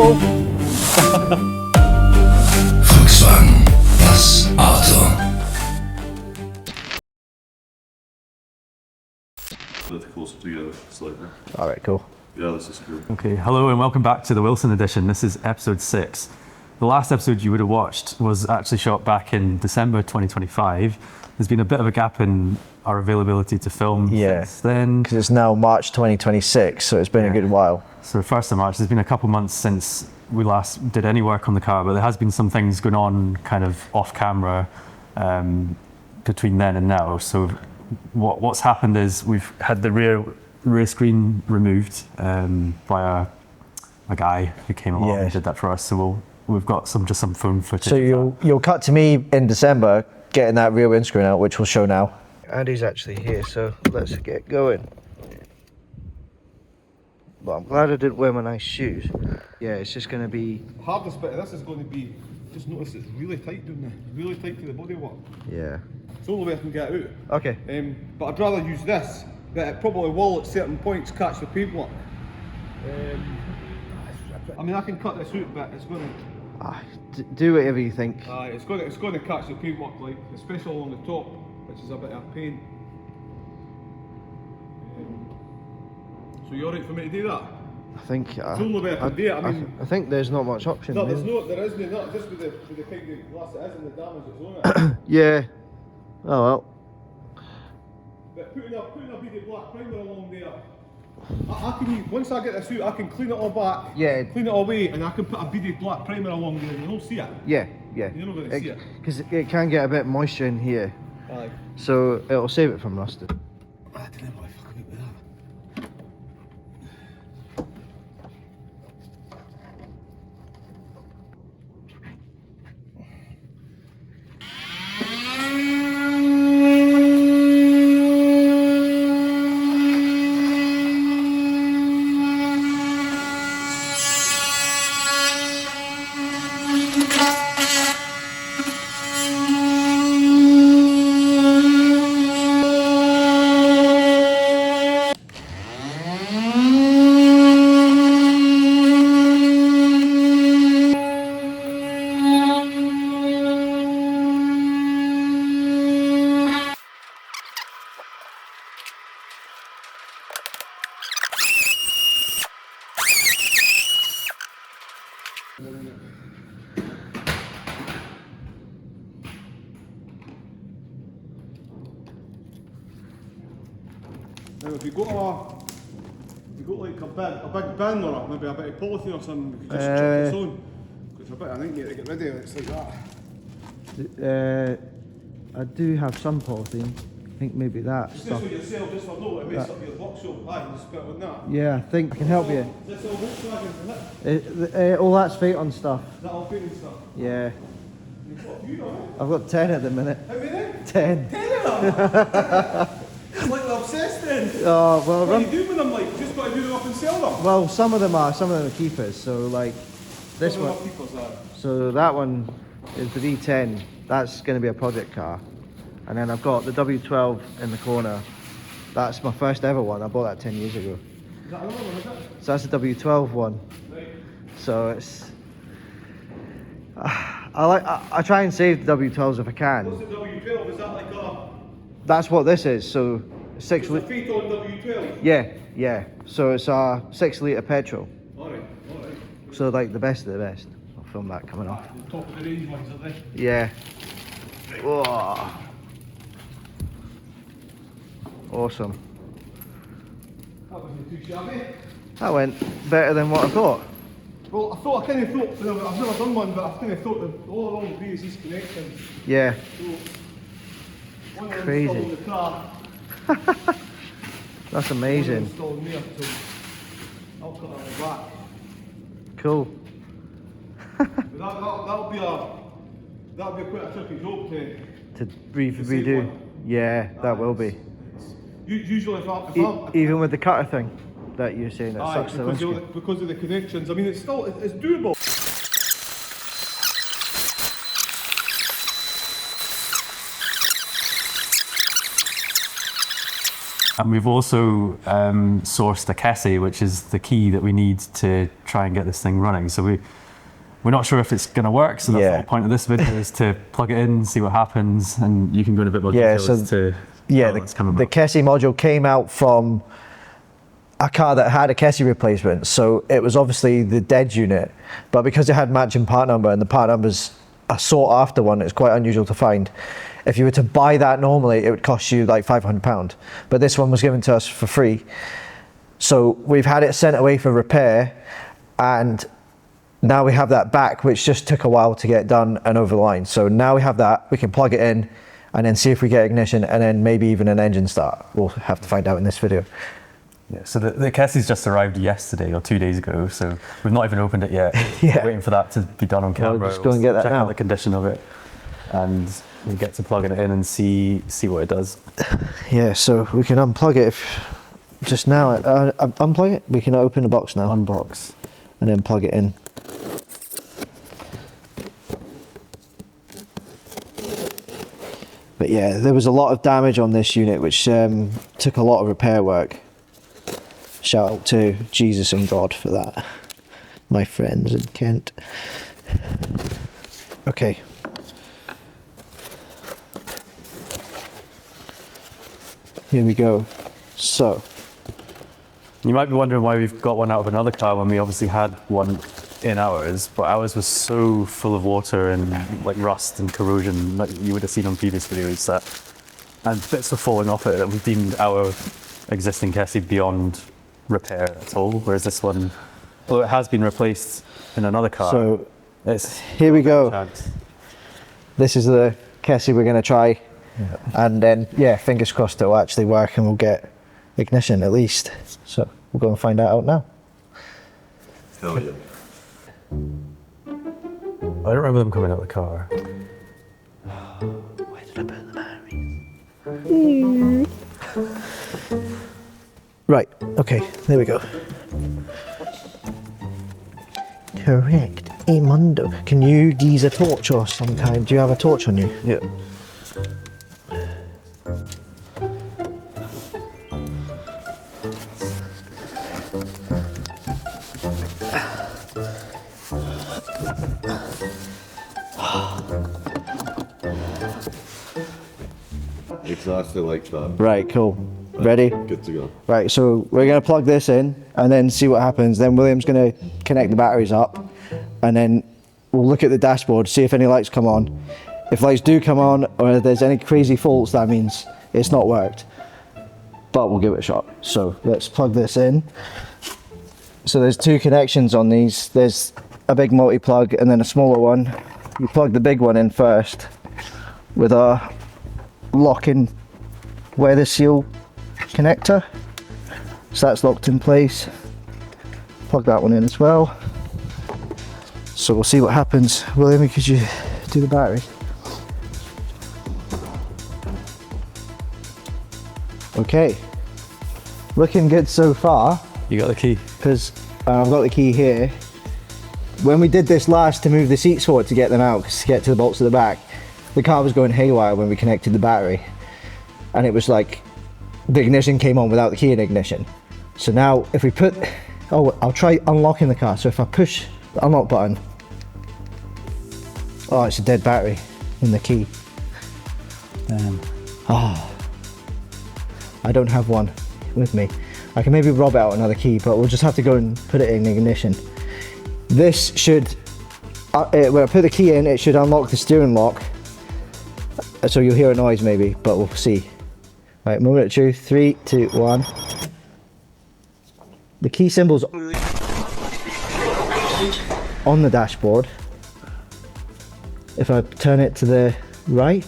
Whoa! Volkswagen, das Auto. Closer together slightly. Alright, cool. Yeah, this is cool. Okay, hello and welcome back to the Wilson edition. This is episode 6. The last episode you would have watched was actually shot back in December 2025. There's been a bit of a gap in our availability to film since then. Because it's now March 2026, so it's been a good while. So 1st of March, there's been a couple months since we last did any work on the car, but there has been some things going on kind of off camera between then and now. So what's happened is we've had the rear screen removed by a guy who came along and did that for us. So we've got some phone footage. So you'll cut to me in December getting that rear windscreen out, which we'll show now. Andy's actually here, so let's get going. But I'm glad I didn't wear my nice shoes. Yeah, it's just going to be... The hardest bit of this is going to be, just notice it's really tight down there, really tight to the bodywork. Yeah. It's the only way I can get it out. Okay. But I'd rather use this, but it probably will at certain points catch the paintwork. I mean, I can cut this out, but it's going to... do whatever you think. It's going to catch the paintwork, like, especially on the top, which is a bit of paint. So you alright for me to do that? I think... It's the only way I can do it. I think there's not much option. No, there isn't, not just with the kind of glass it is and the damage that's on it. Yeah. Oh well. But putting a beaded black primer along there, I can, once I get this out, I can clean it all back, clean it away, and I can put a beaded black primer along there and you don't see it. Yeah. You're not going to see it. Because it can get a bit moisture in here. Aye. So it'll save it from rusting. I don't know what I fucking with that. Now if you got like a big bin or maybe a bit of polythene or something, you could just chuck this on. Because it's a bit of a nightmare to get rid of it, it's like that. I do have some polythene. I think maybe that Is stuff. this for yourself, just for no, it makes up your workshop. Aye, just put it on that. Yeah, I think I can help you. Is this all Volkswagen, is it? All that's Phaeton stuff. Is that all Phaeton stuff? Yeah. You've got a few, haven't you? I've got 10 at the minute. How many? 10. 10 of them? It's like they're obsessed then. Oh, well, What do you do with them, like? Just got to do them up and sell them? well, some of them are keepers. So like this Some of one. them are keepers, aye. So that one is the V10. That's going to be a project car. And then I've got the W12 in the corner. That's my first ever one. I bought that 10 years ago. Is that another one, is it? So that's the W12 one. Right. So it's... I try and save the W12s if I can. What's the W12? Is that like a... That's what this is. So It's 6 a litre. Phaeton W12? Yeah. So it's a 6 litre petrol. Alright. So like the best of the best. I'll film that coming off. The top of the range ones, are they? Yeah. Whoa. Awesome. That wasn't too shabby. That went better than what I thought. Well, I kind of thought, I've never done one, but I kind of thought that all along the way is these connections. Yeah. So, one of them Crazy. installed in the car, That's one amazing. installed in there, so I'll cut that on the back. Cool. But that'll be quite a tricky job To save redo. one. Yeah, that will be. Usually if I'm Even with the cutter thing that you're saying, that aye, sucks the windscreen. because of the connections. I mean, it's doable. And we've also sourced a Kessy, which is the key that we need to try and get this thing running. So we're not sure if it's going to work. So that's the whole point of this video is to plug it in, see what happens, and you can go into a bit more detail as to how that's coming the about. Kessy module came out from a car that had a Kessy replacement, so it was obviously the dead unit, but because it had matching part number and the part number's a sought after one, it's quite unusual to find. If you were to buy that normally, it would cost you like £500, but this one was given to us for free. So we've had it sent away for repair, and now we have that back, which just took a while to get done and over the line. So now we have that, we can plug it in and then see if we get ignition and then maybe even an engine start. We'll have to find out in this video. Yeah, so the Kessy's just arrived yesterday or 2 days ago, so we've not even opened it yet. Yeah. We're waiting for that to be done on camera. Well, just go and get that check now. out the condition of it, and we get to plugging it in and see what it does. Yeah, so we can unplug it if just now. Unplug it. We can open the box now. Unbox. And then plug it in. But yeah, there was a lot of damage on this unit, which took a lot of repair work. Shout out to Jesus and God for that, my friends in Kent. Okay. Here we go. So. You might be wondering why we've got one out of another car when we obviously had one in ours, but ours was so full of water and like rust and corrosion, like you would have seen on previous videos, that and bits were falling off it that we deemed our existing Kessy beyond repair at all. Whereas this one, although it has been replaced in another car, So it's here we go. chance. This is the Kessy we're going to try, and then yeah, fingers crossed it'll actually work and we'll get ignition at least. So we'll go and find out now. Hell yeah. I don't remember them coming out of the car. Where did I put the batteries? Right, okay, there we go. Correct. Amundo. Can you use a torch or some kind? Do you have a torch on you? Yeah. Exactly like that. Right, cool. Ready? Good to go. Right, so we're going to plug this in and then see what happens. Then William's going to connect the batteries up and then we'll look at the dashboard, see if any lights come on. If lights do come on or if there's any crazy faults, that means it's not worked. But we'll give it a shot. So let's plug this in. So there's two connections on these. There's a big multi-plug and then a smaller one. You plug the big one in first with our lock-in weather seal connector. So that's locked in place. Plug that one in as well. So we'll see what happens. William, could you do the battery? Okay, looking good so far. You got the key? Because I've got the key here. When we did this last to move the seats forward to get them out, to get to the bolts at the back, the car was going haywire when we connected the battery. And it was like, the ignition came on without the key in ignition. So now if we put, oh, I'll try unlocking the car. So if I push the unlock button, oh, it's a dead battery in the key. Oh, I don't have one with me. I can maybe rob out another key, but we'll just have to go and put it in ignition. This should, when I put the key in, it should unlock the steering lock. So you'll hear a noise maybe, but we'll see. Right, moment of truth, 3, 2, 1. The key symbol's on the dashboard. If I turn it to the right,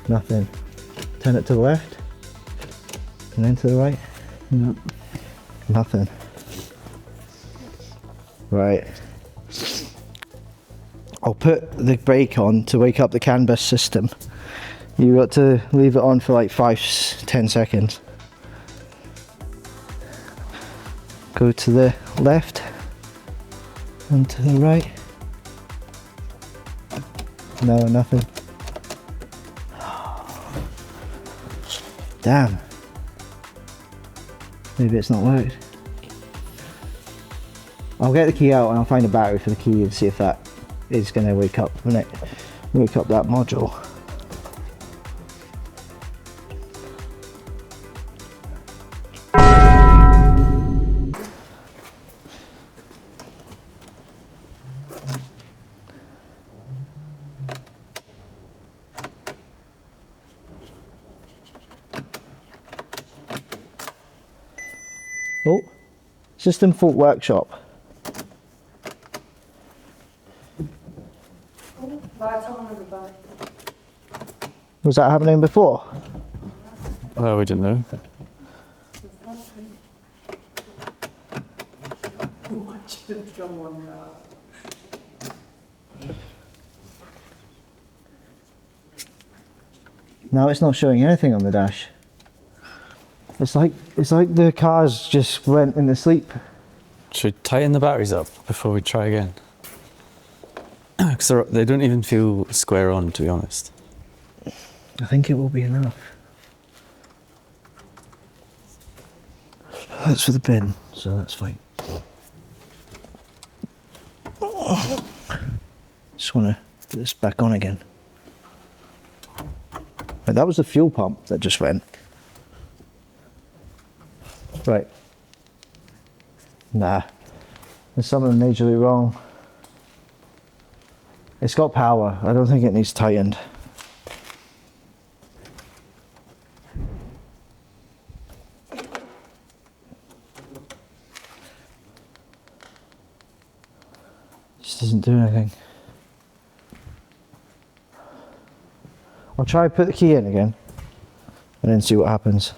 nothing. Turn it to the left, and then to the right, nothing. Right. I'll put the brake on to wake up the CAN bus system. You got to leave it on for like 5-10 seconds. Go to the left and to the right. No, nothing. Damn, Maybe it's not worked. I'll get the key out and I'll find a battery for the key and see if that is going to wake up that module. Oh, system fault workshop. Was that happening before? Well, we didn't know. Now it's not showing anything on the dash. It's like the cars just went into sleep. Should we tighten the batteries up before we try again? Because they don't even feel square on, to be honest. I think it will be enough. That's for the bin, so that's fine. Just want to put this back on again. Right, that was the fuel pump that just went. Right. Nah. There's something majorly wrong. It's got power. I don't think it needs tightened. Just doesn't do anything. I'll try to put the key in again and then see what happens.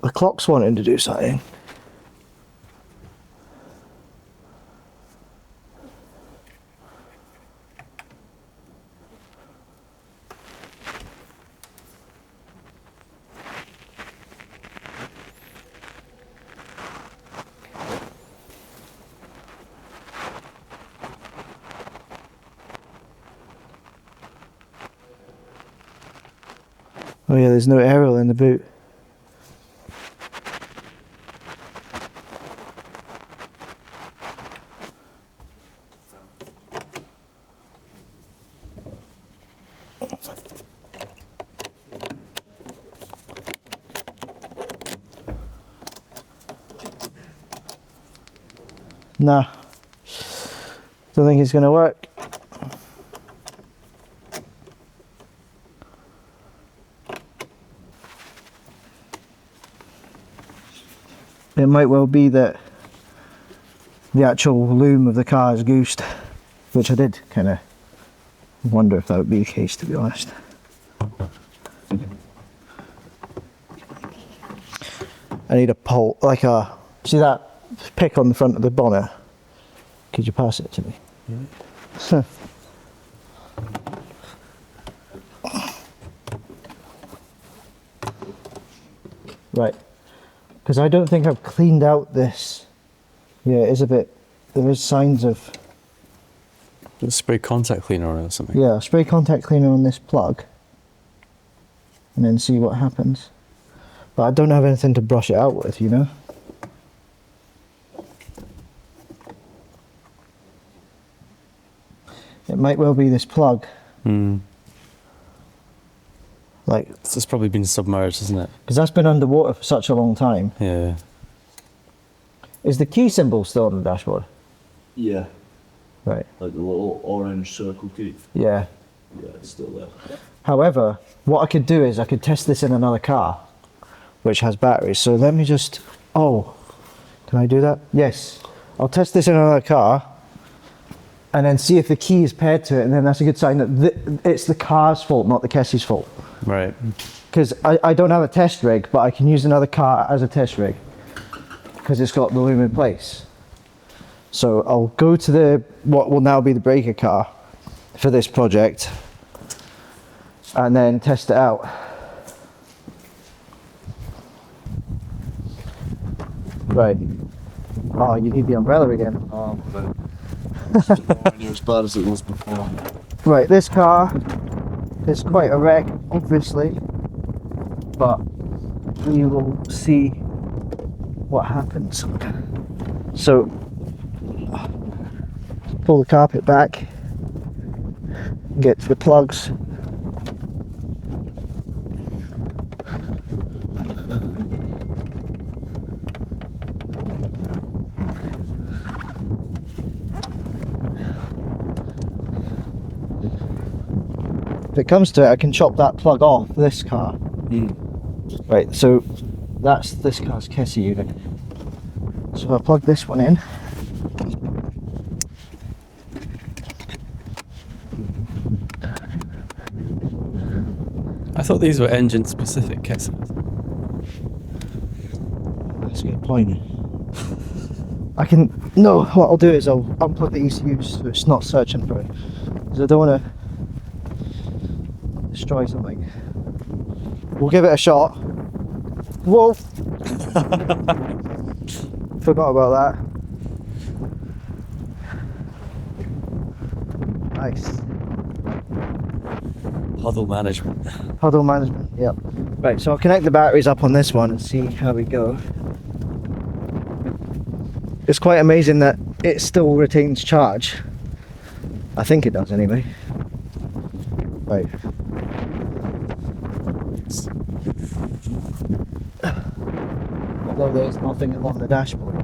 The clock's wanting to do something. Oh yeah, there's no aerial in the boot. Nah, don't think it's gonna work. It might well be that the actual loom of the car is goosed, which I did kind of wonder if that would be the case, to be honest. I need a pole, like a, see that pick on the front of the bonnet? Could you pass it to me? Yeah. Right, because I don't think I've cleaned out this. Yeah, it is a bit, there is signs of... Spray contact cleaner on it or something. Yeah, spray contact cleaner on this plug and then see what happens. But I don't have anything to brush it out with, you know? It might well be this plug. Like, It's probably been submerged, isn't it? because that's been underwater for such a long time. Yeah. Is the key symbol still on the dashboard? Yeah, Right. like the little orange circle key. Yeah. Yeah, it's still there. However, what I could do is I could test this in another car, which has batteries. So let me just, oh, can I do that? Yes. I'll test this in another car and then see if the key is paired to it, and then that's a good sign that it's the car's fault, not the Kessy's fault. Right. Because I don't have a test rig, but I can use another car as a test rig because it's got the loom in place. So I'll go to the what will now be the breaker car for this project and then test it out. Right. Oh, you need the umbrella again. Oh, but it's nowhere near as bad as it was before. Right, this car is quite a wreck, obviously, but we will see what happens. So, pull the carpet back, get to the plugs. If it comes to it, I can chop that plug off this car. Right, so that's this car's Kessy unit. So I'll plug this one in. I thought these were engine specific Kessys. That's a good point. I can, no, what I'll do is I'll unplug the ECU so it's not searching for it. Because I don't want to destroy something. We'll give it a shot. Whoa! Forgot about that. Nice. Huddle management. Huddle management, yep. Right, so I'll connect the batteries up on this one and see how we go. It's quite amazing that it still retains charge. I think it does anyway. Right. Although there's nothing along the dashboard.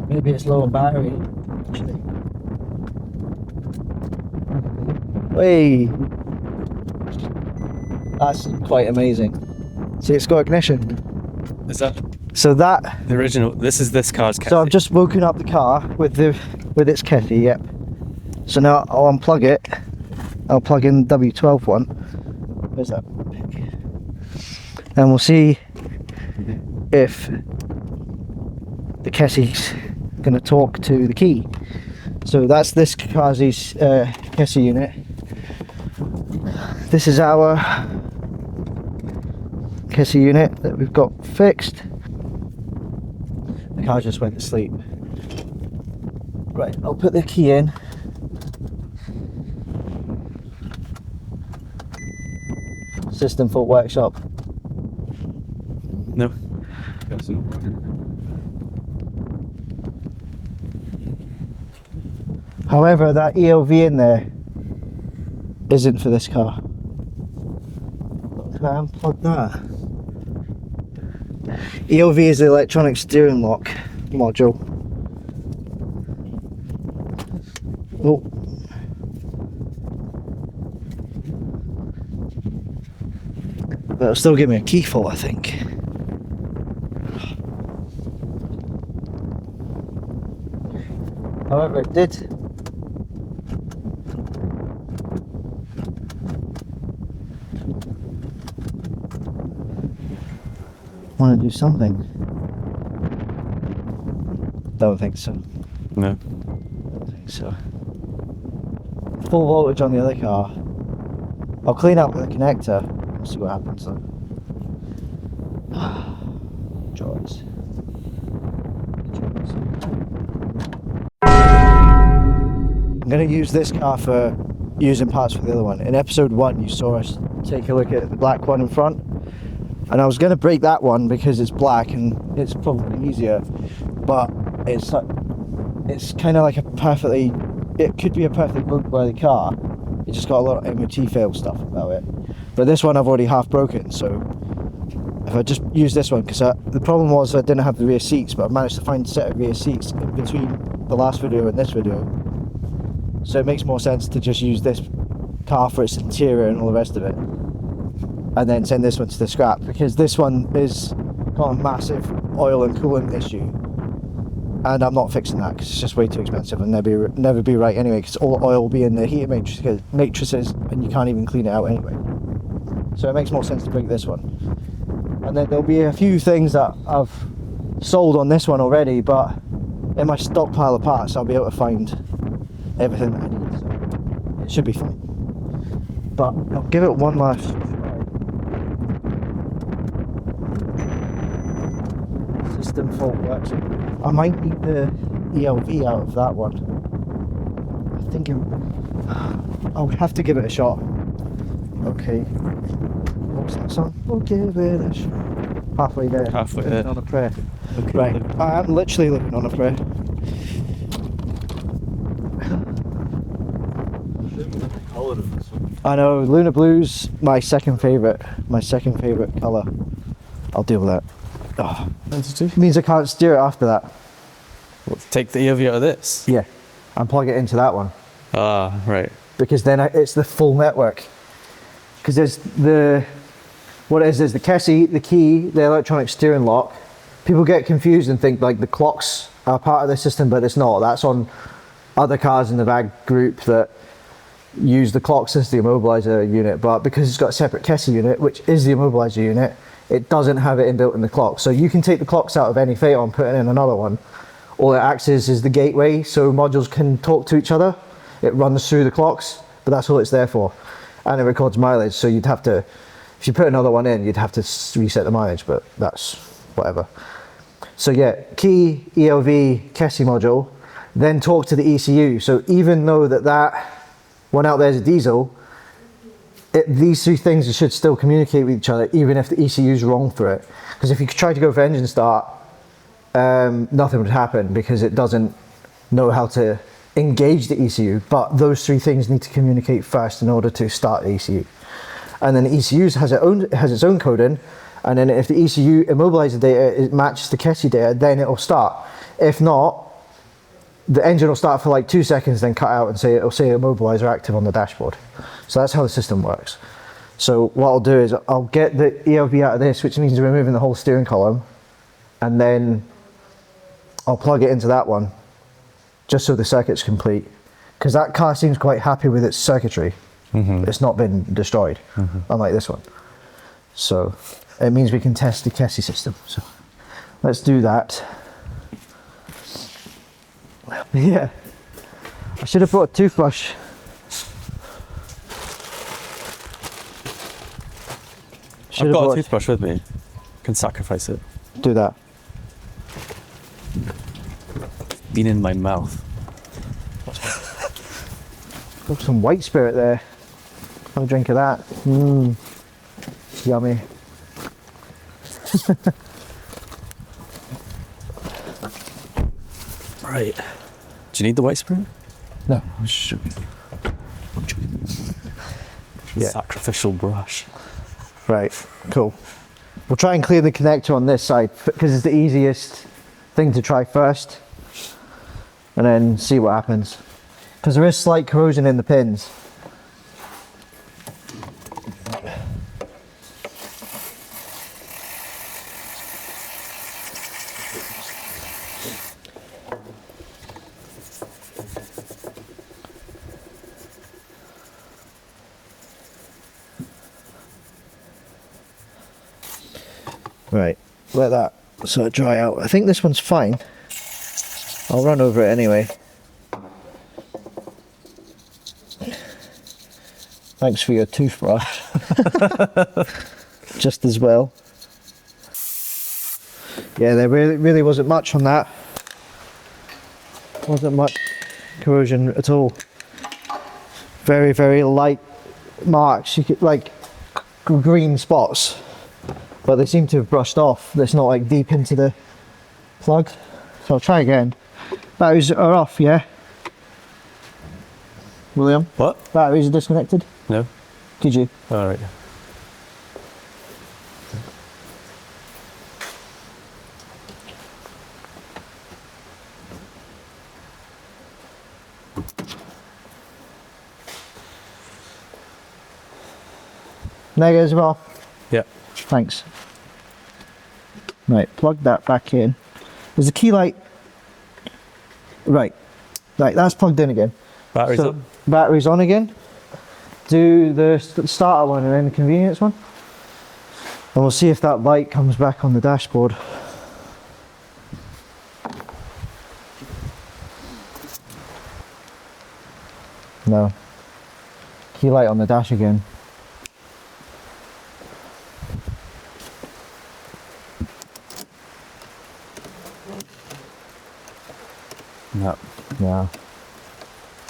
Maybe it's low on battery, actually. Hey! That's quite amazing. See, it's got ignition. Is that So that, the original? This is this car's Kessy. so I've just woken up the car with its Kessy, yep. So now I'll unplug it. I'll plug in the W12 one. Where's that pick? And we'll see if the Kessy's going to talk to the key. So that's this car's Kessy unit. This is our Kessy unit that we've got fixed. The car just went to sleep. Right, I'll put the key in. System full workshop. No. However, that ELV in there isn't for this car. Can I unplug that? ELV is the electronic steering lock module. Oh. But it'll still give me a key fob, I think. However, it did. Want to do something? Don't think so. No. Don't think so. Full voltage on the other car. I'll clean up the connector and see what happens though. Joys. I'm going to use this car for using parts for the other one. In episode 1 you saw us take a look at the black one in front, and I was going to break that one because it's black and it's probably easier, but it's kind of like it could be a perfectly roadworthy car. It just got a lot of MOT fail stuff about it. But this one I've already half broken, so if I just use this one, because the problem was I didn't have the rear seats, but I managed to find a set of rear seats in between the last video and this video. So it makes more sense to just use this car for its interior and all the rest of it, and then send this one to the scrap, because this one is got a massive oil and coolant issue, and I'm not fixing that because it's just way too expensive and never be right anyway, because all oil will be in the heater matrices and you can't even clean it out anyway. So it makes more sense to break this one. And then there'll be a few things that I've sold on this one already, but in my stockpile of parts I'll be able to find everything that I need. So it should be fine. But I'll give it one last try. System fault works. I might need the ELV out of that one. I think I would have to give it a shot. Okay. What's that song? We'll give it a shot. Halfway there. Halfway Living there. on a prayer. Okay. Right. I am literally living on a prayer. Colour of this one. I know, Lunar Blue's my second favourite. My second favourite colour. I'll deal with that. Oh, means I can't steer it after that. What, take the ELV out of this? Yeah. And plug it into that one. Ah, right. Because then it's the full network. Because there's what it is, there's the Kessy, the key, the electronic steering lock. People get confused and think like the clocks are part of the system, but it's not. That's on other cars in the VAG group that use the clocks as the immobilizer unit, but because it's got a separate Kessy unit, which is the immobilizer unit, it doesn't have it inbuilt in the clock. So you can take the clocks out of any Phaeton, put it in another one. All it acts as is the gateway, so modules can talk to each other. It runs through the clocks, but that's all it's there for. And it records mileage, so you'd have to, if you put another one in, you'd have to reset the mileage, but that's whatever. So yeah, key, ELV, Kessy module, then talk to the ECU. So even though that one out there is a diesel, these two things should still communicate with each other, even if the ECU is wrong for it. Because if you try to go for engine start, nothing would happen because it doesn't know how to engage the ECU, but those three things need to communicate first in order to start the ECU. And then the ECU has its own coding, and then if the ECU immobilizer data matches the Kessy data, then it will start. If not, the engine will start for like 2 seconds, then cut out and it'll say immobilizer active on the dashboard. So that's how the system works. So what I'll do is I'll get the ELV out of this, which means removing the whole steering column, and then I'll plug it into that one, just so the circuit's complete. Because that car seems quite happy with its circuitry. It's not been destroyed, unlike this one. So it means we can test the Kessy system. So let's do that. Yeah, I should have brought a toothbrush. I've got a toothbrush with me. Can sacrifice it. Do that. Been in my mouth. Got some white spirit there. Have a drink of that. Mmm, yummy. Right. Do you need the white spirit? No. Yeah. Sacrificial brush. Right, cool. We'll try and clear the connector on this side because it's the easiest thing to try first, and then see what happens. Because there is slight corrosion in the pins. Right, let that sort of dry out. I think this one's fine. I'll run over it anyway. Thanks for your toothbrush. Just as well. Yeah, there really wasn't much on that. Wasn't much corrosion at all. Very, very light marks. You could, like, green spots. But they seem to have brushed off. It's not like deep into the plug. So I'll try again. Batteries are off, yeah? William? What? Batteries are disconnected? No? Did you? Alright. Negatives are off. Yeah. Thanks. Right, plug that back in. There's a key light. Right, that's plugged in again. Batteries So, up? battery's on again. do the starter one and then the convenience one. And we'll see if that light comes back on the dashboard. No. Key light on the dash again. No. No.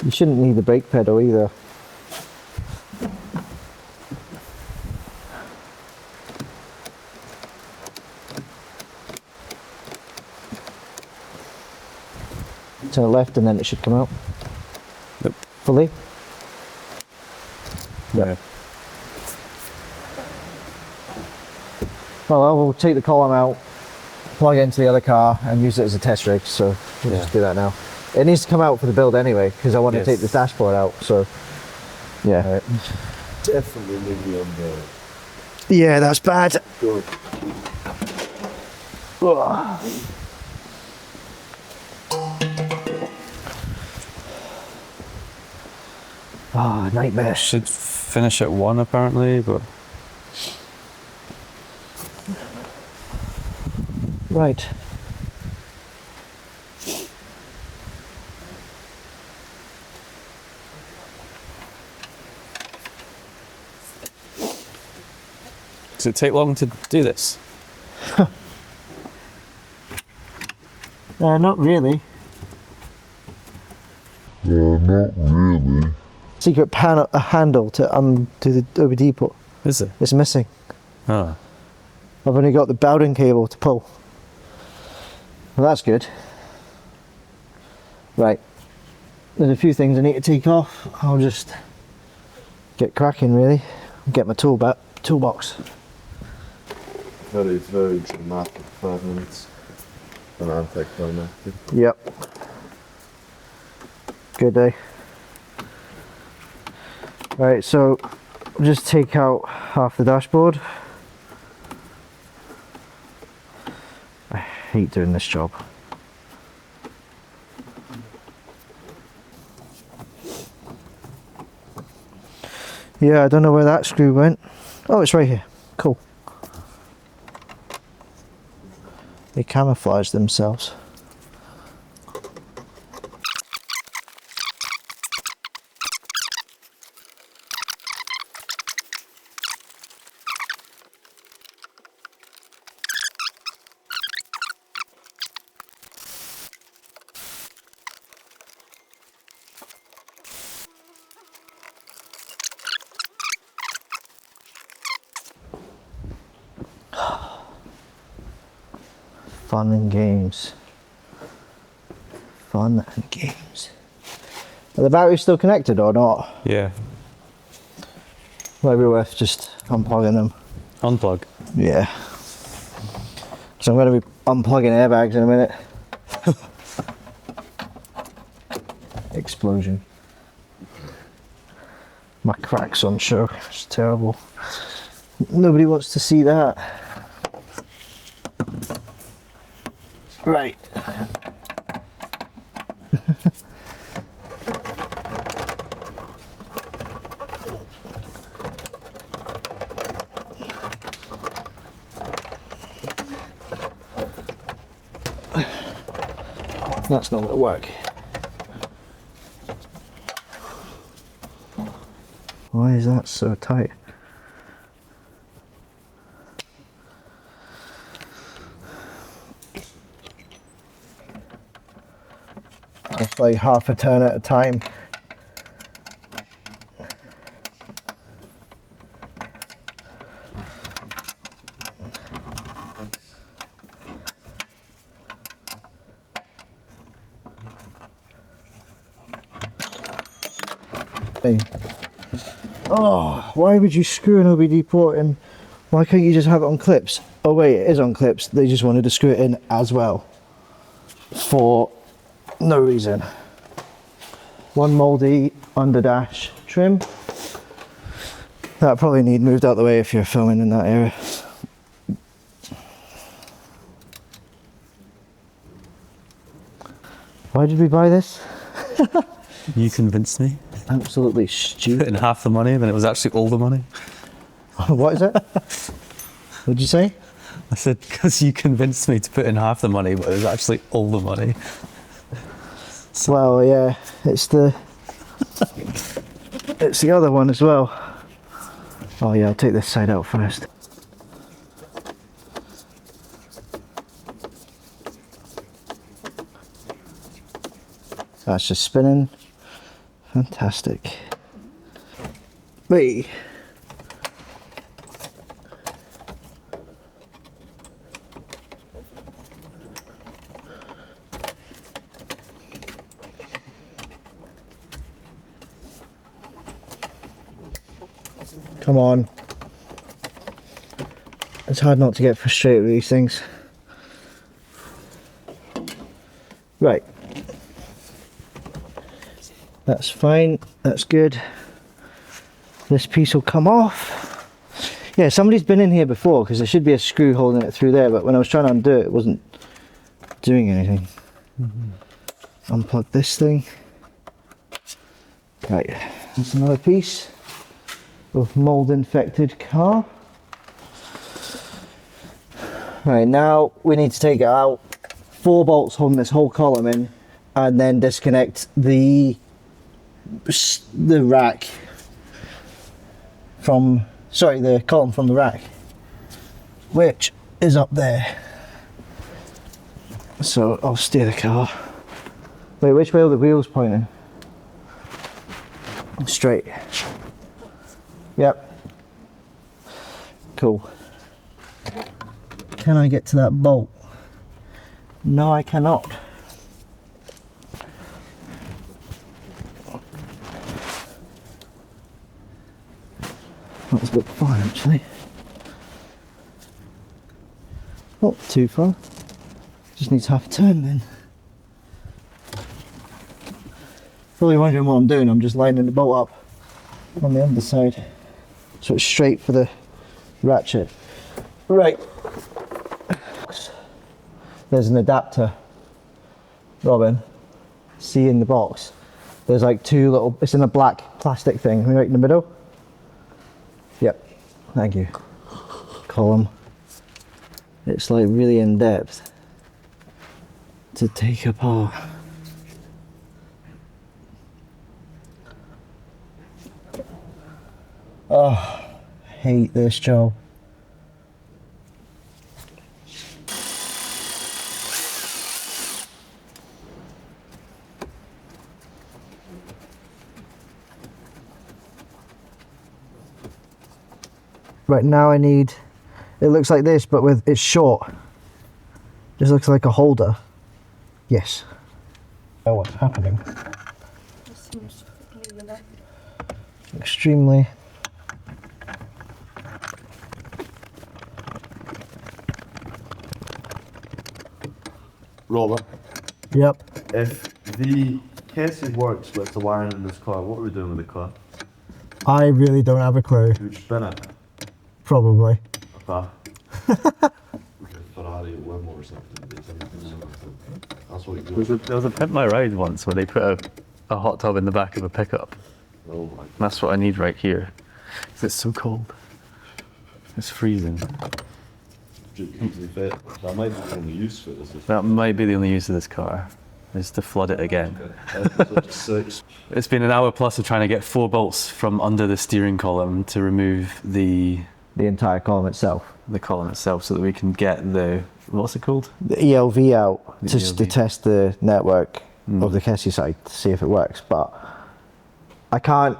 You shouldn't need the brake pedal either. To the left and then it should come out. Yep. Fully? Yeah. Well, we'll take the column out, plug it into the other car and use it as a test rig, so we'll just do that now. It needs to come out for the build anyway, because I want to take the dashboard out, so yeah. Right. Definitely maybe on the Yeah, that's bad. door. Ah, nightmare. Should finish at 1 apparently, but Right. does it take long to do this? Not really. Not really. Secret panel, a handle to undo the OBD port. Is it? It's missing. Oh. I've only got the Bowden cable to pull. Well, that's good. Right. There's a few things I need to take off. I'll just get cracking really. Get my toolbox. Very, very dramatic 5 minutes. An anticlimactic. Yep. Good day. Right, so I'll just take out half the dashboard. I hate doing this job. Yeah, I don't know where that screw went. Oh, it's right here. Cool. They camouflage themselves. Fun and games. Fun and games. Are the batteries still connected or not? Yeah. Might be worth just unplugging them. Unplug. Yeah. So I'm going to be unplugging airbags in a minute. Explosion. My crack's on show. It's terrible. Nobody wants to see that. Right. That's not going to work. Why is that so tight? It's like half a turn at a time. Hey. Oh, why would you screw an OBD port in? Why can't you just have it on clips? Oh wait, it is on clips. They just wanted to screw it in as well. For no reason. One mouldy under dash trim. That probably need moved out the way if you're filming in that area. Why did we buy this? You convinced me. Absolutely Put stupid. in half the money, then it was actually all the money. What is it? What'd you say? I said, because you convinced me to put in half the money, but it was actually all the money. Well, yeah, it's the other one as well. Oh yeah, I'll take this side out first. That's just spinning. Fantastic. Wait. Come on. It's hard not to get frustrated with these things. Right. That's fine. That's good. This piece will come off. Yeah, somebody's been in here before because there should be a screw holding it through there, but when I was trying to undo it, it wasn't doing anything. Unplug this thing. Right. There's another piece of mold infected car. Right, now we need to take it out. 4 bolts holding this whole column in, and then disconnect the rack from, sorry, the column from the rack, which is up there. So I'll steer the car. Wait, which way are the wheels pointing? Straight. Yep. Cool. Can I get to that bolt? No, I cannot. That's a bit far actually. Not too far. Just needs half a turn then. Probably wondering what I'm doing, I'm just lining the bolt up on the underside. So it's straight for the ratchet. Right. There's an adapter, Robin. See in the box. There's like 2 little, it's in a black plastic thing, right in the middle. Yep, thank you. Column. It's like really in depth to take apart. Oh, I hate this job. Right, now I need, it looks like this, but with, it's short. Just looks like a holder. Yes. Oh, what's happening? Extremely. Robert, Yep. if the Kessy works with the wiring in this car, what are we doing with the car? I really don't have a clue. Would you spin it? Probably. Okay. Ferrari at Wimble or something. That's what you do. There was a Pimp My Ride once where they put a hot tub in the back of a pickup. Oh my. And that's what I need right here. 'Cause it's so cold. It's freezing. That might be the only use for this. That might be the only use of this car, is to flood it again. It's been an hour plus of trying to get 4 bolts from under the steering column to remove the entire column itself. column itself so that we can get the, what's it called? The ELV out just to ELV. test the network of the Kessy side to see if it works, but I can't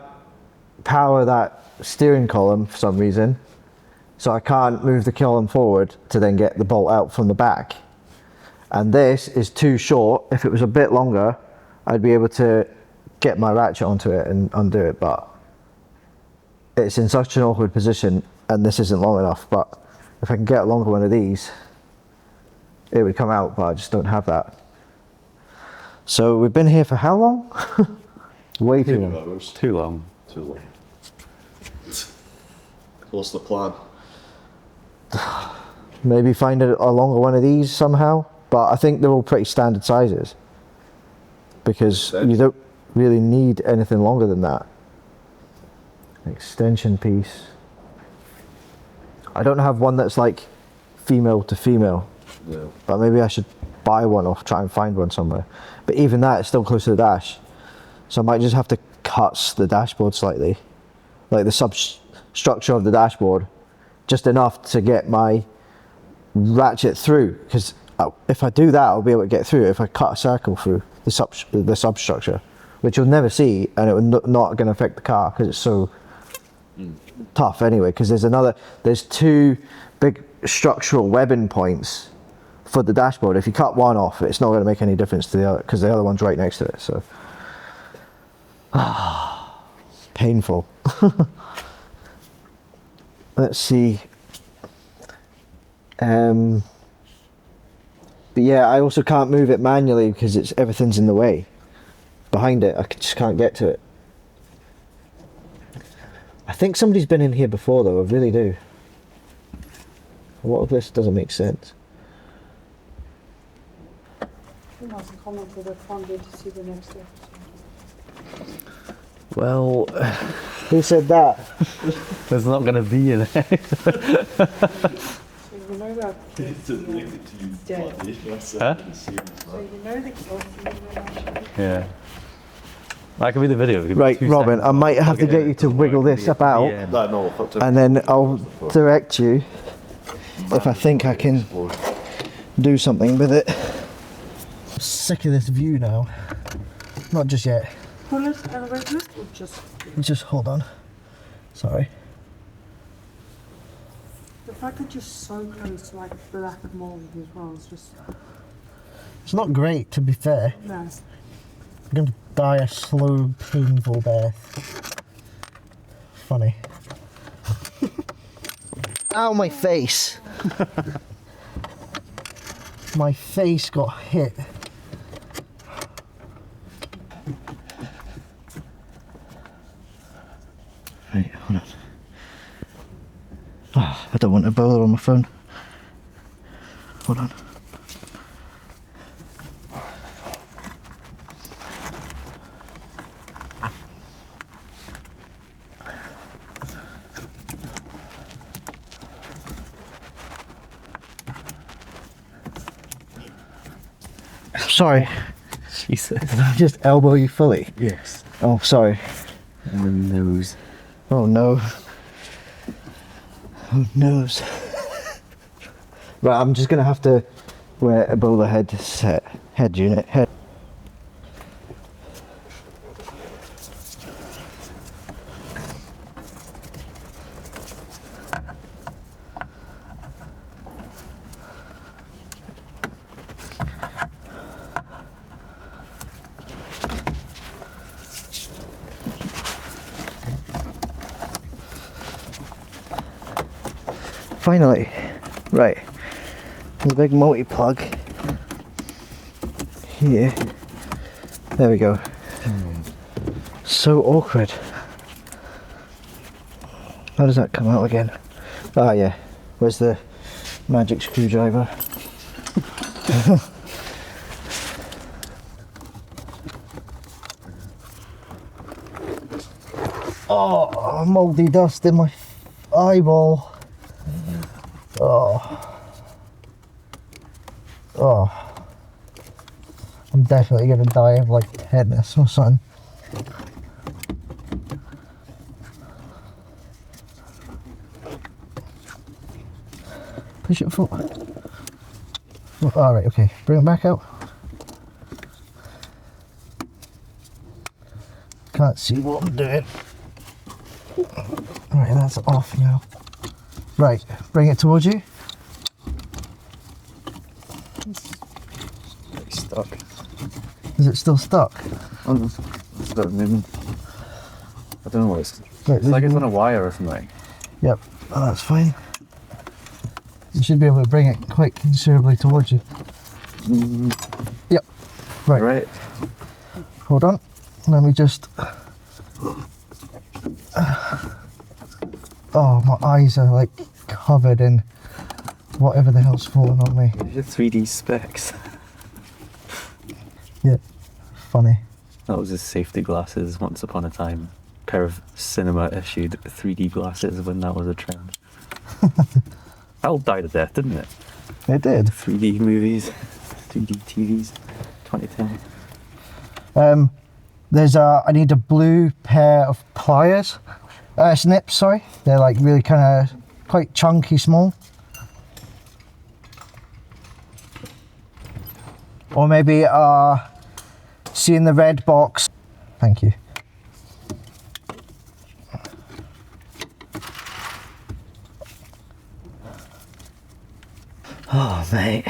power that steering column for some reason, so I can't move the column forward to then get the bolt out from the back. And this is too short. If it was a bit longer, I'd be able to get my ratchet onto it and undo it, but it's in such an awkward position and this isn't long enough. But if I can get a longer one of these, it would come out, but I just don't have that. So we've been here for how long? Way too long. Hours. Too long. Too long. What's the plan? Maybe find a longer one of these somehow, but I think they're all pretty standard sizes because you don't really need anything longer than that. Extension piece. I don't have one that's like female to female, but maybe I should buy one or try and find one somewhere. But even that is still close to the dash, so I might just have to cut the dashboard slightly, like the substructure of the dashboard, just enough to get my ratchet through, because if I do that I'll be able to get through. If I cut a circle through the substructure, which you'll never see, and it would not going to affect the car because it's so tough anyway, because there's two big structural webbing points for the dashboard. If you cut one off, it's not going to make any difference to the other, because the other one's right next to it. So painful. Let's see. But yeah, I also can't move it manually because everything's in the way behind it. I just can't get to it. I think somebody's been in here before though, I really do. What if this doesn't make sense? You must comment with a fun way to see the next episode. Well, Who said that? there's not going to be in it. So you know that it's dead. Huh? So you know the cloth. Yeah. That could be the video. It could be Right, 2 Robin, seconds. I might have to get you to wiggle this up out, Yeah. No, fuck to and then I'll direct you if I think I can do something with it. I'm sick of this view now. Not just yet. Pull it and wiggle it, or Just hold on. Sorry. the fact that you're so close to like black mold as well is just It's not great, to be fair. nice. I'm going to die a slow, painful death. Funny. Ow, my face! My face got hit. Right, hold on. Oh, I don't want a bowler on my phone. Hold on. Sorry, Jesus. did I just elbow you fully? Yes. Oh, sorry. And the nose. Oh no. Oh nose. Right, I'm just gonna have to wear a bowler head unit. Finally, right, the big multi-plug here, there we go. So awkward. How does that come out again? Ah yeah, where's the magic screwdriver? Oh, mouldy dust in my eyeball. Oh, I'm definitely gonna die of like tetanus or something. Push it forward. All right, okay, bring it back out. Can't see what I'm doing. All right, that's off now. Right, bring it towards you. It's stuck. Is it still stuck? Oh, no. It's not moving. I don't know what it's. Right, It's like it's on a wire or something. Yep, oh, that's fine. You should be able to bring it quite considerably towards you. Yep. Right. Right. Hold on. Let me just. Oh, my eyes are like covered in whatever the hell's falling on me. Your 3D specs. Yeah. Funny. That was his safety glasses once upon a time. A pair of cinema issued 3D glasses when that was a trend. That all died a death, didn't it? It did. 3D movies, 3D TVs, 2010. I need a blue pair of pliers. Snips, sorry. They're like really kind of quite chunky, small. Or maybe, see in the red box. Thank you. Oh, mate.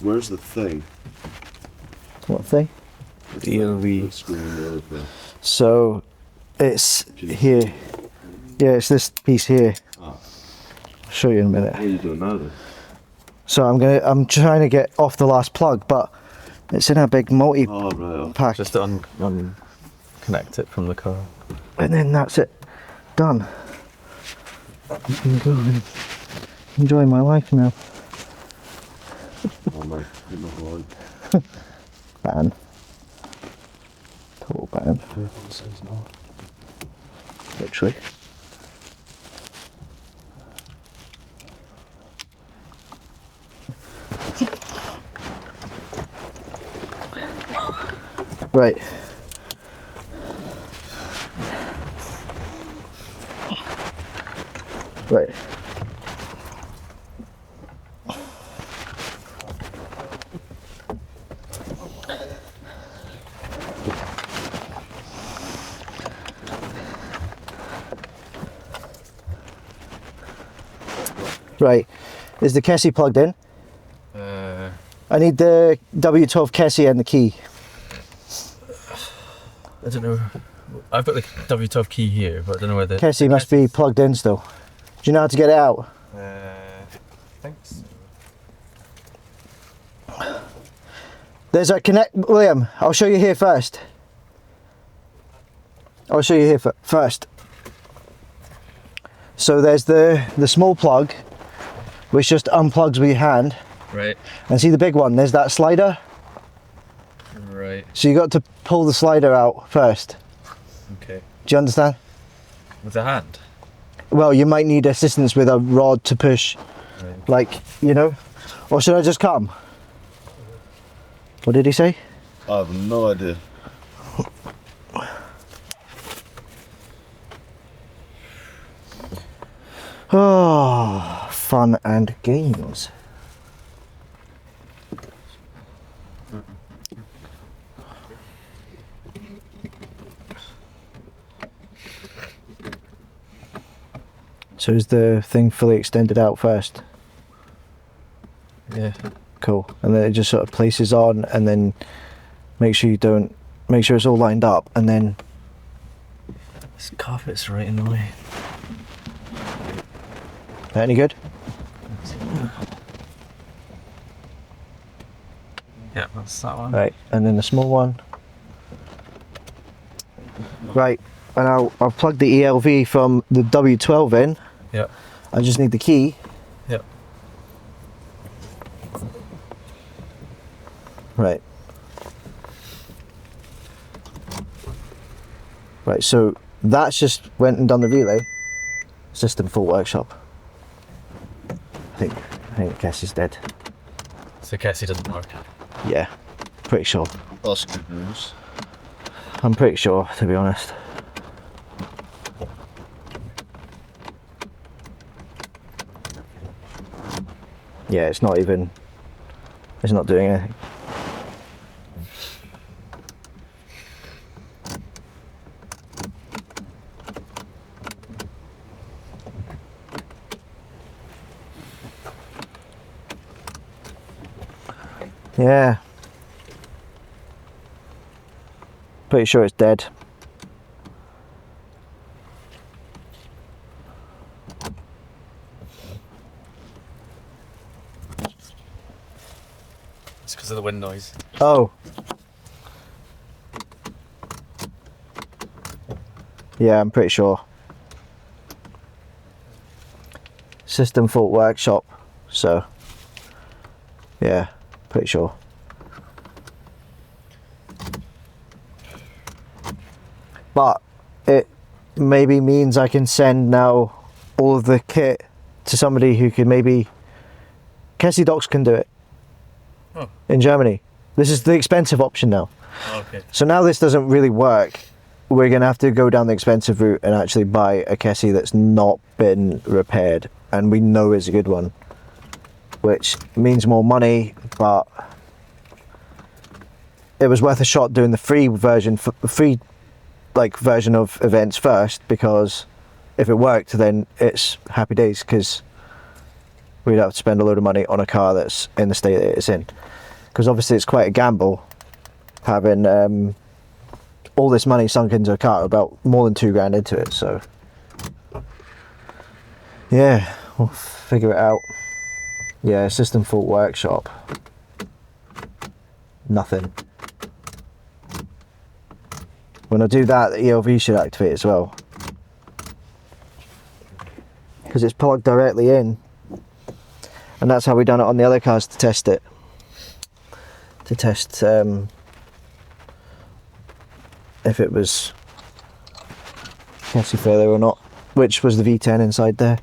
Where's the thing? What thing? DLV. Screen over. So, it's here. Yeah, it's this piece here. Ah. I'll show you in a minute. What are you doing now then? So I'm trying to get off the last plug, but it's in a big multi Oh, right. pack. Just unconnect it from the car. And then that's it. Done. I can go and enjoy my life now. Oh, mate. Hit my line. Ban. Total ban. Literally. Right. Right. Right. Is the Kessy plugged in? I need the W12 Kessy and the key. I don't know. I've got the W12 key here, but I don't know where the Kessy must be plugged in still. Do you know how to get it out? Thanks. There's a connect, William, I'll show you here first. I'll show you here first. So there's the small plug, which just unplugs with your hand. Right. And see the big one, there's that slider. Right. So you got to pull the slider out first. Okay. Do you understand? With the hand. Well, you might need assistance with a rod to push, Right. like, you know. Or should I just come? What did he say? I have no idea. Oh, fun and games. So is the thing fully extended out first? Yeah. Cool. And then it just sort of places on, and then make sure it's all lined up, and then This carpet's right in the way. any good? Yeah, that's that one. Right, and then the small one. Right, and I've plugged the ELV from the W12 in. Yeah. I just need the key. Yeah. Right. Right, so that's just went and done the relay. System full workshop. I think Kessy's dead. So Kessy doesn't work. Yeah, pretty sure. That's good news. I'm pretty sure, to be honest. Yeah, it's not doing anything. Yeah. Pretty sure it's dead. It's because of the wind noise. Oh. Yeah, I'm pretty sure. System fault workshop, so yeah, pretty sure. but it maybe means I can send now all of the kit to somebody who could maybe. Kessy Docs can do it in Germany. This is the expensive option now. Okay. So now this doesn't really work. We're going to have to go down the expensive route and actually buy a Kessy that's not been repaired, and we know it's a good one, which means more money, but it was worth a shot doing the free version, version of events first, because if it worked, then it's happy days, because we'd have to spend a load of money on a car that's in the state that it's in. Because obviously it's quite a gamble having all this money sunk into a car, about more than £2,000 into it, so yeah, we'll figure it out. Yeah, system fault workshop, nothing. When I do that, the ELV should activate as well, because it's plugged directly in, and that's how we done it on the other cars to test it. To test if it was Kessy failure or not, which was the V10 inside there.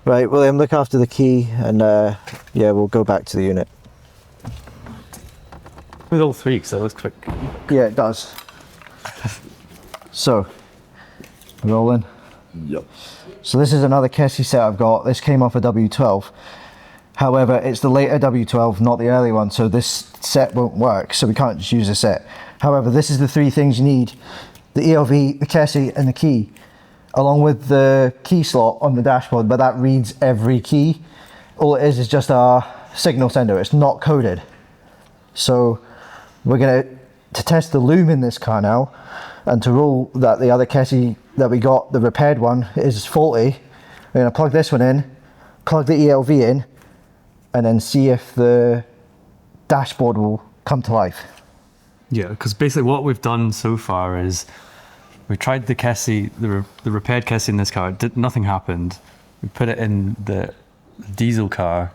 Right, William, look after the key, and yeah, we'll go back to the unit. With all three, because that was quick. Yeah, it does. So, rolling. Yep. So this is another Kessy set I've got. This came off a W12. However, it's the later W12, not the early one, so this set won't work, so we can't just use a set. However, this is the three things you need: the ELV, the Kessy, and the key, along with the key slot on the dashboard, but that reads every key. All it is just our signal sender. It's not coded. So we're going to test the loom in this car now, and to rule that the other Kessy that we got, the repaired one, is faulty, we're going to plug this one in, plug the ELV in, and then see if the dashboard will come to life. Yeah, because basically what we've done so far is we tried the Kessy, the repaired Kessy in this car. Nothing happened. We put it in the diesel car,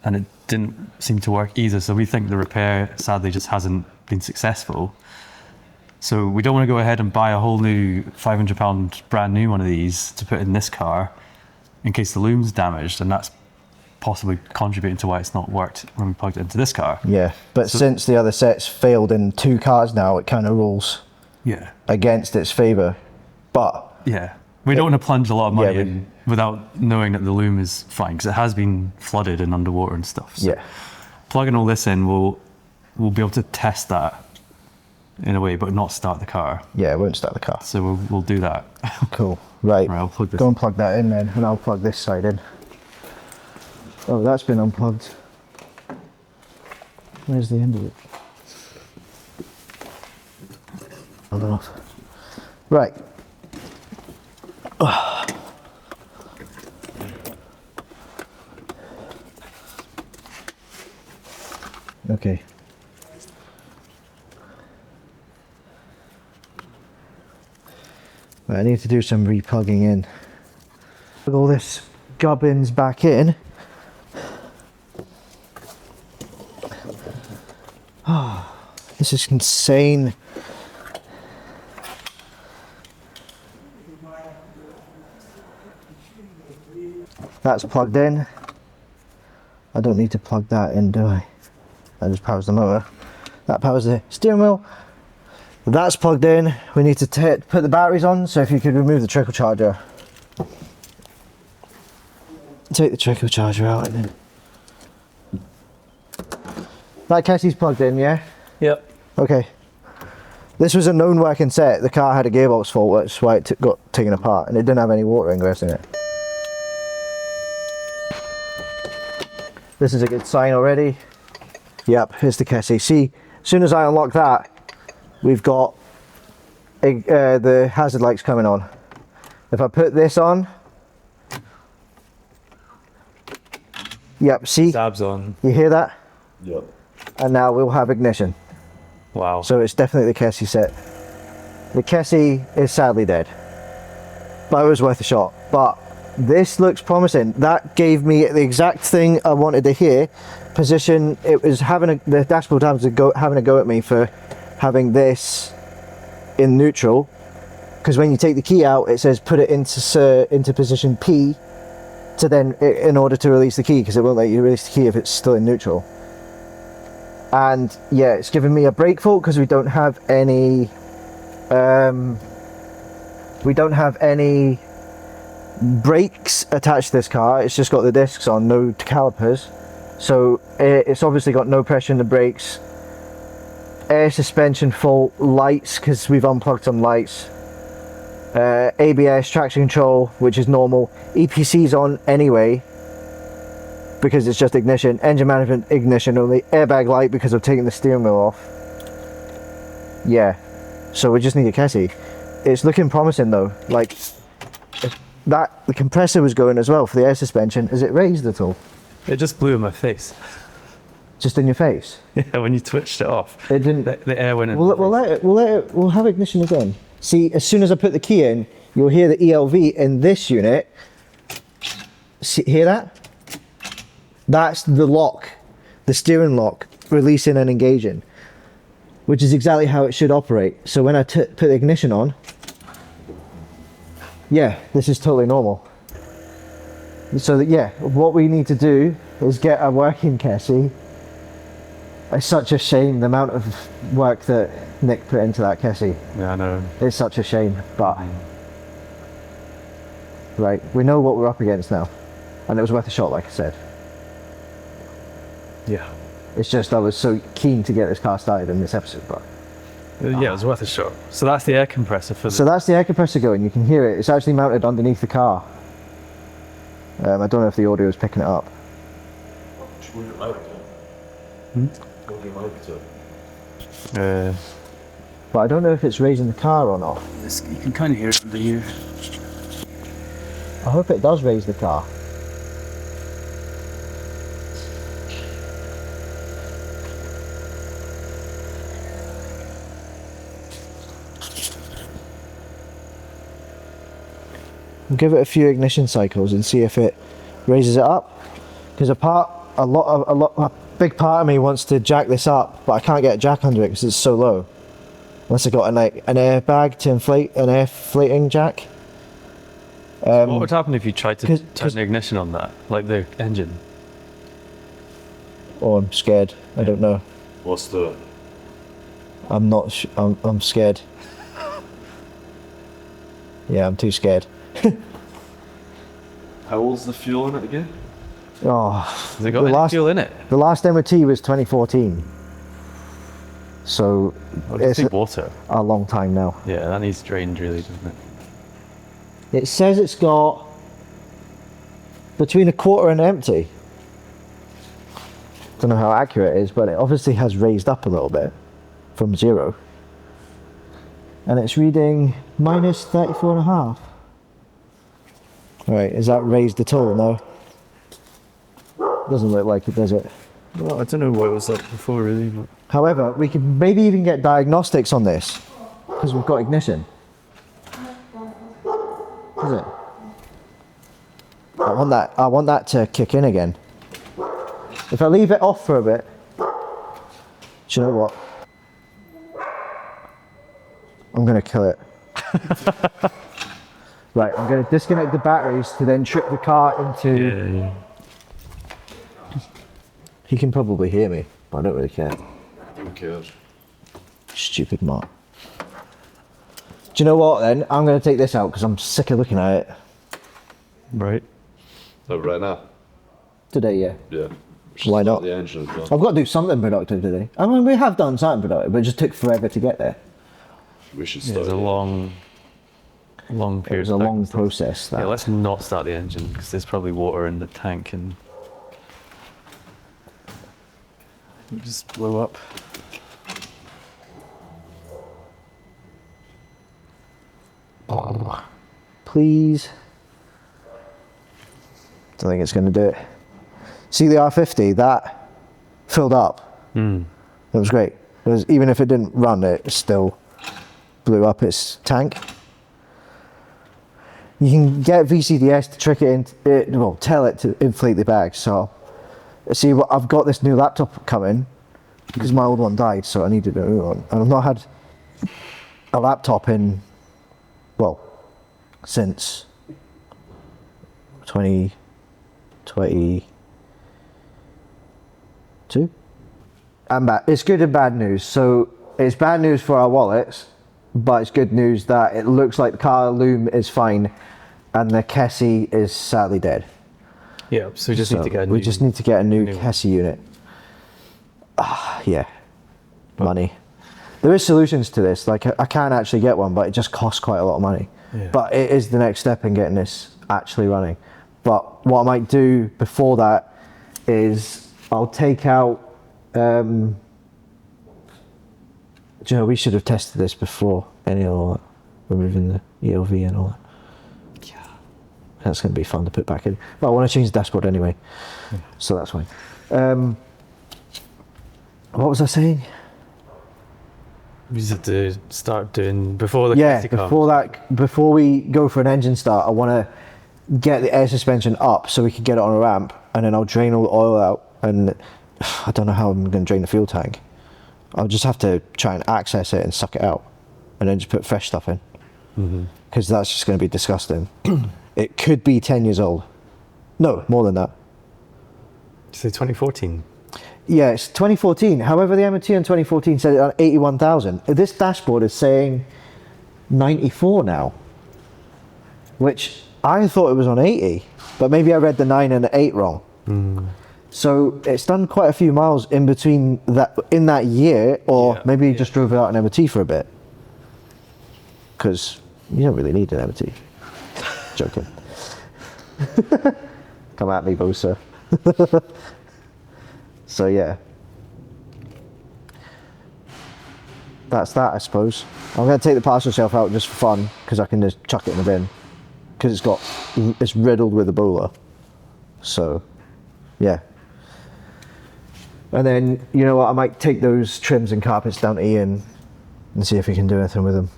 and it didn't seem to work either. So we think the repair sadly just hasn't been successful. So we don't want to go ahead and buy a whole new £500 brand new one of these to put in this car in case the loom's damaged, and that's possibly contributing to why it's not worked when we plugged it into this car. Yeah, but since the other set's failed in 2 cars now, it kind of rules against its favour. But yeah, we don't want to plunge a lot of money Yeah, in without knowing that the loom is fine, because it has been flooded and underwater and stuff. So yeah, plugging all this in, we'll be able to test that in a way, but not start the car. yeah, it won't start the car. So we'll do that. Cool. Right, Right, I'll plug this go and plug that in then, and I'll plug this side in. Oh, that's been unplugged. Where's the end of it? Hold on. Right. Okay. Right, I need to do some replugging in. Plug all this gubbins back in. Oh, this is insane. That's plugged in. I don't need to plug that in, do I? That just powers the motor. That powers the steering wheel. That's plugged in. We need to put the batteries on, so if you could remove the trickle charger. Take the trickle charger out and then. That Kessy's plugged in, yeah? Yep. Okay. This was a known working set. The car had a gearbox fault, that's why it got taken apart, and it didn't have any water ingress in it. This is a good sign already. Yep, here's the Kessy. See, as soon as I unlock that, we've got the hazard lights coming on. If I put this on, yep, see? Tabs on. You hear that? Yep. And now we'll have ignition. Wow. So it's definitely the Kessy set. The Kessy is sadly dead, but it was worth a shot. But this looks promising. That gave me the exact thing I wanted to hear. Position, it was the dashboard having a go at me for having this in neutral, because when you take the key out, it says put it into position P to then, in order to release the key, because it won't let you release the key if it's still in neutral. And yeah, it's giving me a brake fault because we don't have any brakes attached to this car. It's just got the discs on, no calipers. So it's obviously got no pressure in the brakes. Air suspension fault, lights, because we've unplugged some lights. ABS, traction control, which is normal. EPC's on anyway, because it's just ignition. Engine management, ignition only. Airbag light, because I've taken the steering wheel off. Yeah, so we just need a Kessy. It's looking promising though. Like, the compressor was going as well for the air suspension. Is it raised at all? It just blew in my face. Just in your face? Yeah, when you twitched it off. It didn't. The air went in. We'll have ignition again. See, as soon as I put the key in, you'll hear the ELV in this unit. See, hear that? That's the lock, the steering lock, releasing and engaging, which is exactly how it should operate. So when I put the ignition on, yeah, this is totally normal. So that, yeah, what we need to do is get a working Kessy. It's such a shame the amount of work that Nick put into that Kessy. Yeah, I know. It's such a shame, but right, we know what we're up against now, and it was worth a shot, like I said. Yeah. It's just I was so keen to get this car started in this episode, but Yeah, it was worth a shot. So that's the air compressor for the... so that's the air compressor going. You can hear it. It's actually mounted underneath the car. I don't know if the audio is picking it up. But I don't know if it's raising the car or not. You can kind of hear it under here. I hope it does raise the car. We'll give it a few ignition cycles and see if it raises it up. Because a big part of me wants to jack this up, but I can't get a jack under it because it's so low. Unless I got an airbag to inflate, an air inflating jack. What would happen if you tried to 'cause- turn the ignition on that, like the engine? Oh, I'm scared. I don't know. What's the... I'm not. I'm scared. Yeah, I'm too scared. How old's the fuel in it again? Oh, Has it got any fuel in it? the last MOT was 2014. So It's it's water. a long time now. Yeah, that needs drained really, doesn't it? It says it's got between a quarter and empty. Don't know how accurate it is, but it obviously has raised up a little bit from 0. And it's reading minus 34.5. Alright, is that raised at all? No. Doesn't look like it, does it? Well, I don't know what it was like before really, but... However, we could maybe even get diagnostics on this, because we've got ignition. Is it? I want that to kick in again. If I leave it off for a bit, do you know what? I'm gonna kill it. Right, I'm gonna disconnect the batteries to then trip the car into... Yeah. He can probably hear me, but I don't really care. Who cares? Stupid Mark. Do you know what then? I'm going to take this out because I'm sick of looking at it. Right. Oh, right now? Today, yeah. Yeah. Why not? The engine as well. I've got to do something productive today. I mean, we have done something productive, but it just took forever to get there. We should Yeah, start. it's a long It period. was a long process. That. Yeah, let's not start the engine because there's probably water in the tank and it just blew up. Please. Don't think it's going to do it. See the R50, that filled up. That was great. It was, even if it didn't run, it still blew up its tank. You can get VCDS to trick it in, well, tell it to inflate the bag. So, see, what I've got this new laptop coming because my old one died, so I needed a new one. And I've not had a laptop in well, since 2022. And bad. It's good and bad news. So it's bad news for our wallets, but it's good news that it looks like the car loom is fine and the Kessy is sadly dead. Yeah, so we just need to get a new... We just need to get a new Kessy unit. Yeah, money. There is solutions to this. Like I can actually get one, but it just costs quite a lot of money. Yeah. But it is the next step in getting this actually running. But what I might do before that is I'll take out. Do you know, we should have tested this before any of all that, removing the ELV and all that. Yeah, that's going to be fun to put back in. But I want to change the dashboard anyway, so that's fine. What was I saying? We just have to start doing before the Yeah, Kessy car. before we go for an engine start, I want to get the air suspension up so we can get it on a ramp, and then I'll drain all the oil out. And I don't know how I'm going to drain the fuel tank. I'll just have to try and access it and suck it out, and then just put fresh stuff in, because that's just going to be disgusting. It could be 10 years old. No, more than that. Say 2014. Yeah, it's 2014. However, the MOT in 2014 said it on 81,000. This dashboard is saying 94 now, which I thought it was on 80, but maybe I read the 9 and the 8 wrong. So it's done quite a few miles in between that in that year, or maybe you just drove it out an MOT for a bit, because you don't really need an MOT. Joking. Come at me, Bosa. So yeah, that's that, I suppose. I'm going to take the parcel shelf out just for fun, because I can just chuck it in the bin, because it's riddled with Ebola. So yeah. And then, you know what, I might take those trims and carpets down to Ian and see if he can do anything with them.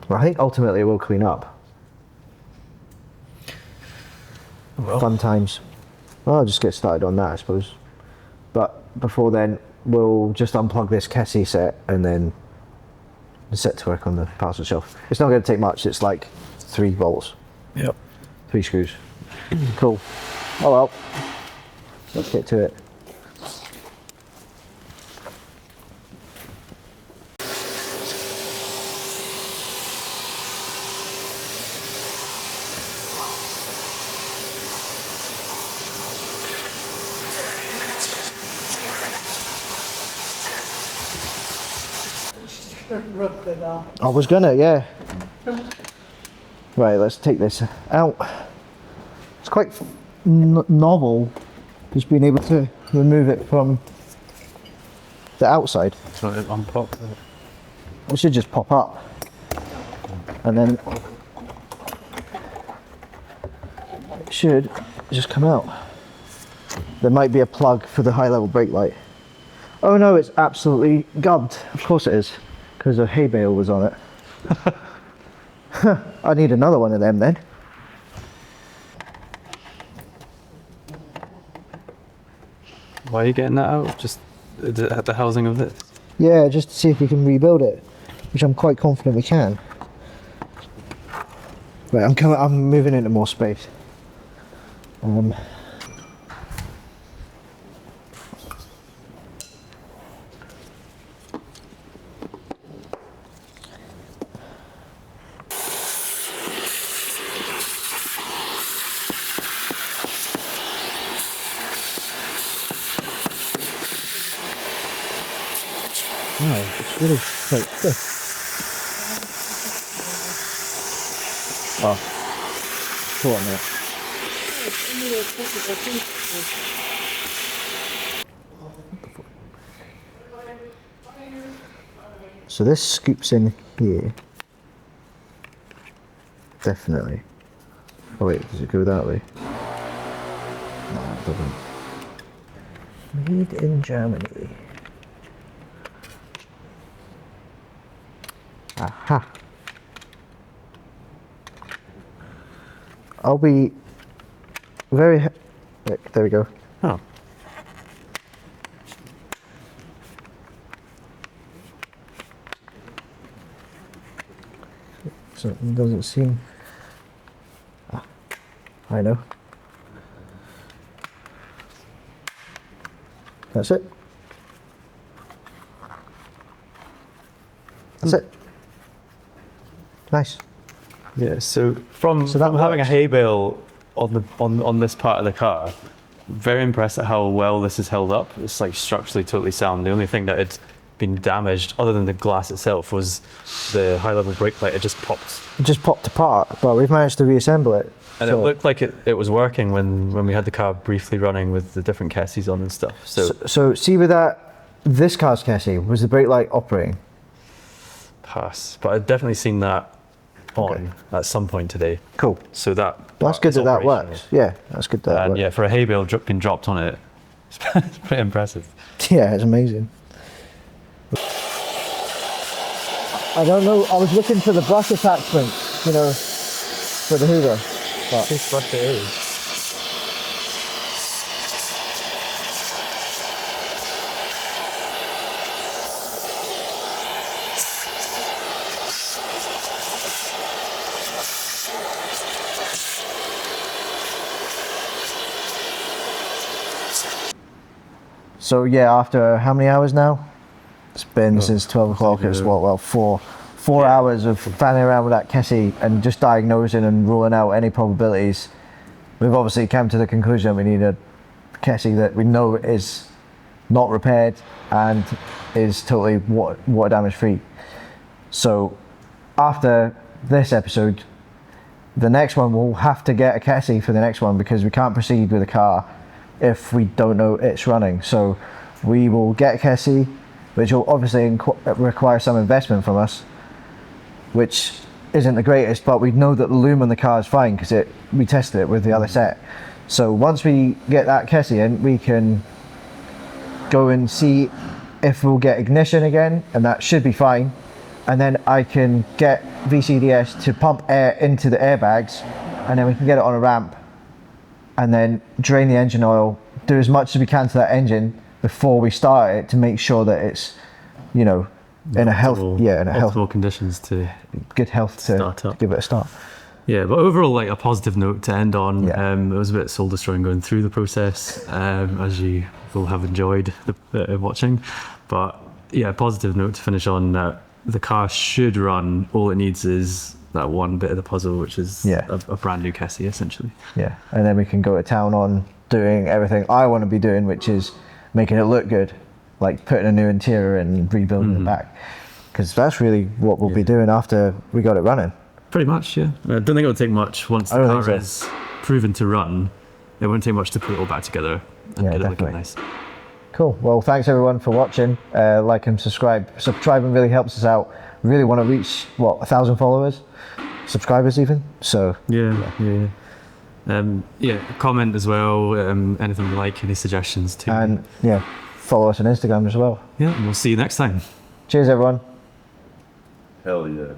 Well, I think ultimately it will clean up. Well. Fun times. Well, I'll just get started on that, I suppose. But before then, we'll just unplug this Kessy set and then set to work on the parcel shelf. It's not going to take much, it's like 3 bolts. Yep. 3 screws. Cool. Oh well. Let's get to it. I was gonna, yeah. Right, let's take this out. It's quite novel, just being able to remove it from the outside. So it unpop. It should just pop up, and then it should just come out. There might be a plug for the high level brake light. Oh no, it's absolutely gubbed. Of course it is, because a hay bale was on it. I need another one of them then. Why are you getting that out? Just at the housing of this? Yeah, just to see if we can rebuild it, which I'm quite confident we can. Right, I'm moving into more space. Wow, it's really quite thick. Oh, hold on a minute. So this scoops in here. Definitely. Oh wait, does it go that way? No, it doesn't. Made in Germany. Aha. I'll be very look, there we go. Oh. Something doesn't seem. Ah, I know. That's it. That's it. Nice. Yeah, so from So that having a works. hay bale on this part of the car, very impressed at how well this is held up. It's like structurally totally sound. The only thing that had been damaged, other than the glass itself, was the high-level brake light. It just popped. It just popped apart, but we've managed to reassemble it. And So- it looked like it was working when we had the car briefly running with the different Kessys on and stuff. So see with this car's Kessy, was the brake light operating? Pass. But I've definitely seen that on Okay. at some point today. Cool. So that. Well, that's part good is that that operational. works. Yeah, that's good that And works. yeah, for a hay bale being dropped on it, it's pretty impressive. Yeah, it's amazing. I don't know, I was looking for the brush attachment, you know, for the Hoover. But This brush it is. so yeah, after how many hours now? It's been since 12 o'clock. It's what, four hours of fanning around with that Kessy and just diagnosing and ruling out any probabilities. We've obviously come to the conclusion we need a Kessy that we know is not repaired and is totally water damage free. So after this episode, the next one we'll have to get a Kessy for the next one, because we can't proceed with a car if we don't know it's running. So we will get a Kessy, which will obviously require some investment from us, which isn't the greatest, but we know that the loom on the car is fine because we tested it with the other set. So once we get that Kessy in, we can go and see if we'll get ignition again, and that should be fine. And then I can get VCDS to pump air into the airbags, and then we can get it on a ramp and then drain the engine oil, do as much as we can to that engine before we start it to make sure that it's, you know, in a Optimal conditions to. good health to Start up. give it a start. Yeah, but overall, like a positive note to end on. Yeah. It was a bit soul destroying going through the process, as you will have enjoyed watching. But yeah, positive note to finish on. The car should run. All it needs is that one bit of the puzzle, which is a brand new Kessy, essentially. Yeah, and then we can go to town on doing everything I want to be doing, which is making it look good, like putting a new interior and rebuilding the back, because that's really what we'll be doing after we got it running. Pretty much, yeah. I don't think it'll take much once the I don't car think is proven to run. It won't take much to put it all back together and Yeah, get it definitely. looking nice. Cool. Well, thanks everyone for watching. Like and subscribe. Subscribing really helps us out. We really want to reach 1,000 followers, subscribers even. So Yeah. Comment as well. Anything you like, any suggestions too. and yeah, follow us on Instagram as well. yeah, and we'll see you next time. Cheers, everyone. Hell yeah.